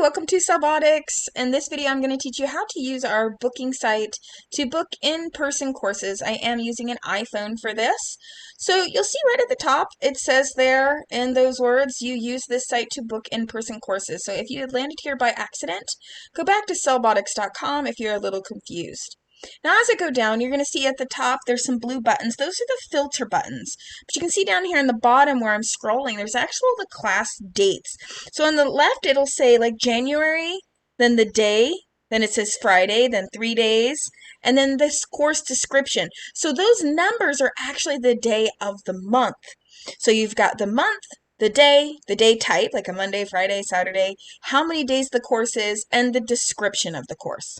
welcome to CellBotics. In this video, I'm going to teach you how to use our booking site to book in-person courses. I am using an iPhone for this. So you'll see right at the top, it says there in those words, you use this site to book in-person courses. So if you had landed here by accident, go back to cellbotics.com if you're a little confused. Now as I go down, you're going to see at the top there's some blue buttons. Those are the filter buttons. But you can see down here in the bottom where I'm scrolling, there's actually the class dates. So on the left, it'll say like January, then the day, then it says Friday, then 3 days, and then this course description. So those numbers are actually the day of the month. So you've got the month, the day type, like a Monday, Friday, Saturday, how many days the course is, and the description of the course.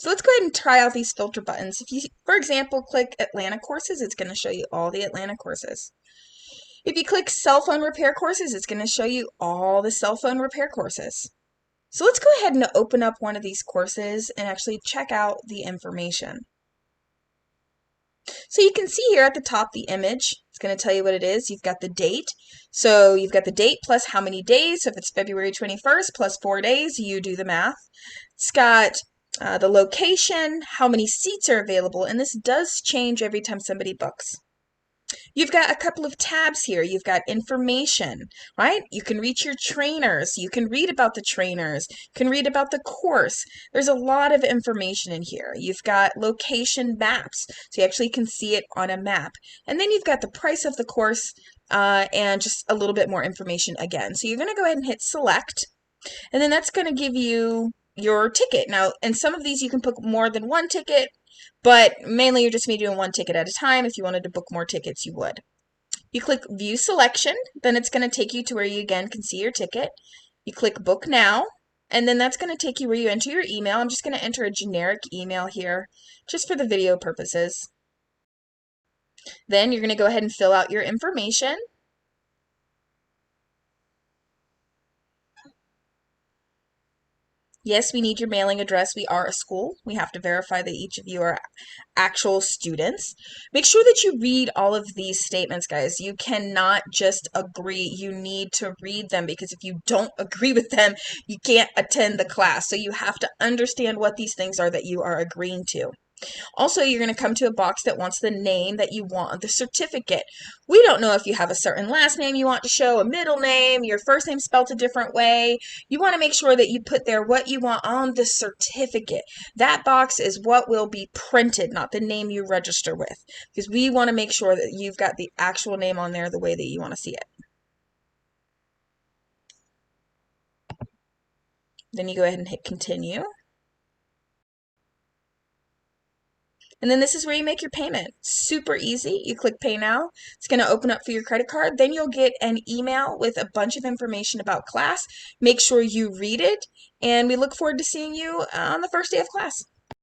So let's go ahead and try out these filter buttons. If you, for example, click Atlanta courses, it's going to show you all the Atlanta courses. If you click cell phone repair courses, it's going to show you all the cell phone repair courses. So let's go ahead and open up one of these courses and actually check out the information. So you can see here at the top the image. It's going to tell you what it is. You've got the date. So you've got the date plus how many days. So if it's February 21st plus 4 days, you do the math. It's got the location, how many seats are available, and this does change every time somebody books. You've got a couple of tabs here. You've got information, right? You can reach your trainers. You can read about the trainers. You can read about the course. There's a lot of information in here. You've got location maps, so you actually can see it on a map. And then you've got the price of the course and just a little bit more information again. So you're going to go ahead and hit select, and then that's going to give you your ticket. Now, in some of these, you can book more than one ticket, but mainly you're just going to be doing one ticket at a time. If you wanted to book more tickets, you would. You click View Selection, then it's going to take you to where you again can see your ticket. You click Book Now, and then that's going to take you where you enter your email. I'm just going to enter a generic email here, just for the video purposes. Then you're going to go ahead and fill out your information. Yes, we need your mailing address. We are a school. We have to verify that each of you are actual students. Make sure that you read all of these statements, guys. You cannot just agree. You need to read them, because if you don't agree with them, you can't attend the class. So you have to understand what these things are that you are agreeing to. Also, you're going to come to a box that wants the name that you want on the certificate. We don't know if you have a certain last name you want to show, a middle name, your first name spelled a different way. You want to make sure that you put there what you want on the certificate. That box is what will be printed, not the name you register with, because we want to make sure that you've got the actual name on there the way that you want to see it. Then you go ahead and hit continue. And then this is where you make your payment. Super easy. You click Pay Now. It's going to open up for your credit card. Then you'll get an email with a bunch of information about class. Make sure you read it. And we look forward to seeing you on the first day of class.